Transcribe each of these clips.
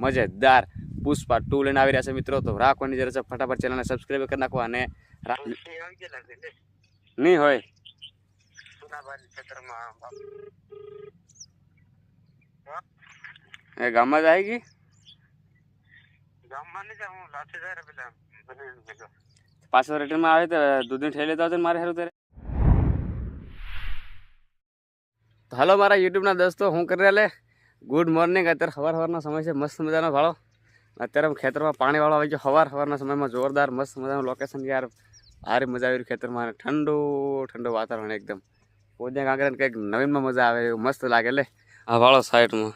મજેદાર પુષ્પા 2 લઈને આવી રહ્યા છે મિત્રો। તો રાખવાની જરૂર છે, ફટાફટ ચેનલને સબસ્ક્રાઇબ કરી નાખો અને નહીં હોય એ ગામમાં જ આવી ગઈ પાછો રિટર્નમાં આવે તો દૂધની ઠેલી લેતા આવજો ને મારે સારું ત્યારે। તો હાલો મારા યુટ્યુબના દોસ્તો, હું કરી રહ્યા લે ગુડ મોર્નિંગ। અત્યારે સવારનો સમય છે, મસ્ત મજાનો ભાળો। અત્યારે ખેતરમાં પાણીવાળો આવી ગયો સવારના સમયમાં, જોરદાર મસ્ત મજાનું લોકેશન યાર, ભારે મજા આવી રહી ખેતરમાં, ઠંડુ ઠંડુ વાતાવરણ એકદમ પોદ્યા કાંકરે કંઈક નવીનમાં મજા આવે એવું મસ્ત લાગે લે। આ વાળો સાઈડમાં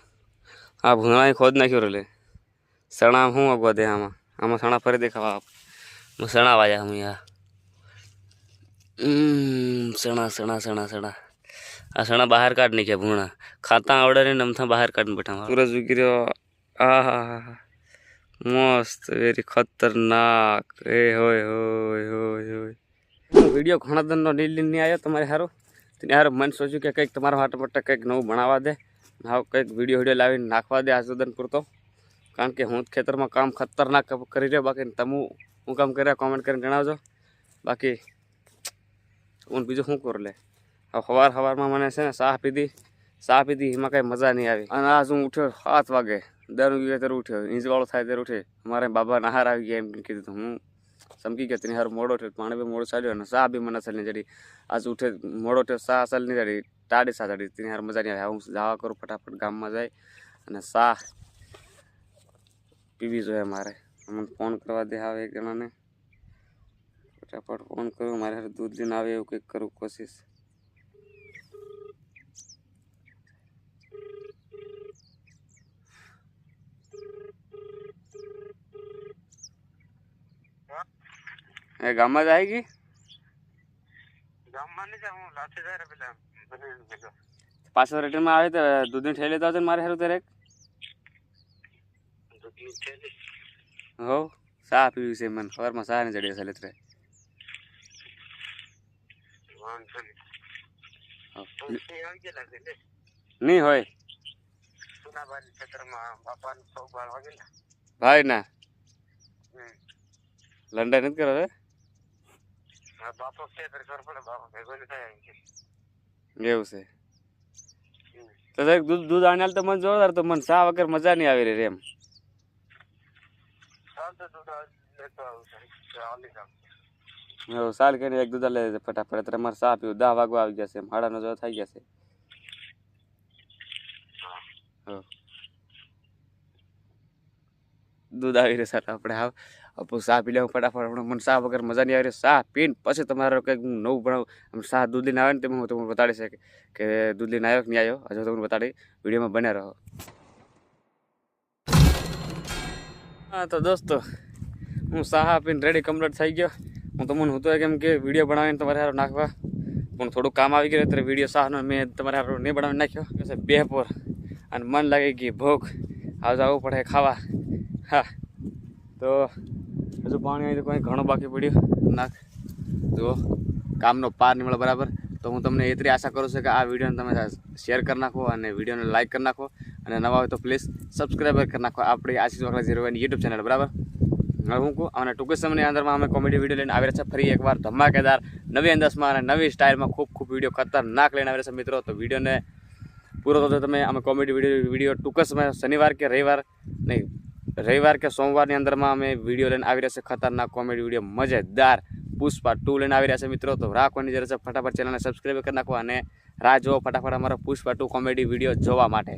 આ ભૂંગળા ખોદ નાખ્યો લે, સણા શું અગવા દે આમાં સણા ફરી દેખાવા સણા વાયા હું યાર સણા સણા સણા સણા આ સણા બહાર કાઢ નાખ્યા ભૂંગળા ખાતા આવડે ને નમથા બહાર કાઢીને બેઠા। સૂરજ ઉગી રહ્યો, આ મસ્ત વેરી ખતરનાક એ હોય હોય હોય હોય। વિડીયો ઘણા દિનનો નહીં આવ્યો તમારે સારું, ત્યારે મને સોચ્યું કે કંઈક તમારા માટે કંઈક નવું ભણાવવા દે, હા કંઈક વિડીયો લાવીને નાખવા દે આજુદન પૂરતો, કારણ કે હું ખેતરમાં કામ ખતરનાક કરી રહ્યો। બાકી તમે હું કામ કર્યા કોમેન્ટ કરીને જણાવજો। બાકી હું બીજું શું કરું લે, સવારમાં મને છે ને ચા પીધી એમાં કાંઈ મજા નહીં આવી। અને આજ હું ઉઠ્યો 7 વાગે, દર ઉગ્યો ત્યારે ઉઠ્યો, ઈંજવાળો થાય ત્યારે ઉઠે, અમારે બાબા નહાર આવી ગયા એમ કીધું, હું સમકી ગયો તેની હારું મોડો થયો, પાણી બી મોડું ચાલ્યો અને ચા બી મને અસલ નહીં ચડી। આજ ઉઠે મોડો થયો, ચા અસલ નહીં ચડી, ટાઢી ચા ચડી, તેની હાર મજા નહીં આવે। હું જવા કરું ફટાફટ ગામમાં જાય અને ચા પીવી જોઈએ મારે। મને ફોન કરવા દે આવે એક જણાને, ફટાફટ ફોન કરું, મારે હારે દૂધ લઈને આવે એવું કંઈક કરું કોશિશ। એ ગામમાં જ આવી ગઈ પાછો રિટર્નમાં આવે તો દૂધની ઠેલી લેતા આવજો ને મારે સારું ત્યારે હો ચા પીવી છે મને, સવારમાં ચા ને ચડી હશે એટલે નહીં હોય ભાઈ ના લંડન નથી કરો એવું છે તો દૂધ આણ્યા તો મને જોરદાર, તો મને ચા વગર મજા નહીં આવી રહી એમ। સાલ કરીને એક દૂધ લે ફટાફટ, અત્યારે મારે ચા પીવું, 10 વાગવા આવી ગયા છે, 9:30 જેવા થઈ ગયા છે। દૂધ આવી રહે સાથે આપણે આપણું ચા પી લેવું ફટાફટ, મને ચા વગર મજા નહીં આવી રહી। ચા પીને પછી તમારે કંઈક હું નવું બનાવું, ચા દૂધ લઈને આવે ને તેમાં હું તમને બતાડીશ કે દૂધ લઈને આવ્યો કે નહીં આવ્યો, હજુ તમને બતાડી, વિડીયોમાં બન્યા રહો। હા તો દોસ્તો હું ચા પીને રેડી કમ્પ્લીટ થઈ ગયો। હું તમને હું તો કેમ કે વિડીયો બનાવીને તમારે હારો નાખવા, પણ થોડું કામ આવી ગયું ત્યારે વિડીયો ચાનો મેં તમારે હારો નહીં બનાવી નાખ્યો, બેપોર અને મન લાગી ગઈ ભૂખ, આવવું પડે ખાવા। હા તો હજુ પાણી આવી તો કોઈ ઘણું બાકી પડ્યું નાખ, જુઓ કામનો પાર નહીં મળે બરાબર। તો હું તમને એટલી આશા કરું છું કે આ વિડીયોને તમે શેર કરી નાખો અને વિડીયોને લાઇક કરી નાખો, અને નવા હોય તો પ્લીઝ સબસ્ક્રાઈબ કરી નાખો આપણી આશીષ વાકલા 0 યુટ્યુબ ચેનલ બરાબર। હવે હું કહું અને ટૂંક સમયની અંદરમાં અમે કોમેડી વિડીયો લઈને આવી રહ્યા છે ફરી એકવાર ધમાકેદાર નવી અંદાજમાં અને નવી સ્ટાઇલમાં ખૂબ વિડીયો ખતરનાક લઈને આવી રહ્યા છે મિત્રો। તો વિડીયોને પૂરો થતો તમે અમે કોમેડી વિડીયો ટૂંક સમય શનિવાર કે રવિવાર કે સોમવારની અંદરમાં અમે વિડીયો લઈને આવી રહ્યા છે ખતરનાક કોમેડી વિડીયો મજેદાર પુષ્પા 2 લઈને આવી રહ્યા છે મિત્રો। તો રાખવાની જરૂર છે, ફટાફટ ચેનલને સબસ્ક્રાઈબ કરી નાખો અને રાહ જોવો ફટાફટ અમારો પુષ્પા 2 કોમેડી વિડીયો જોવા માટે।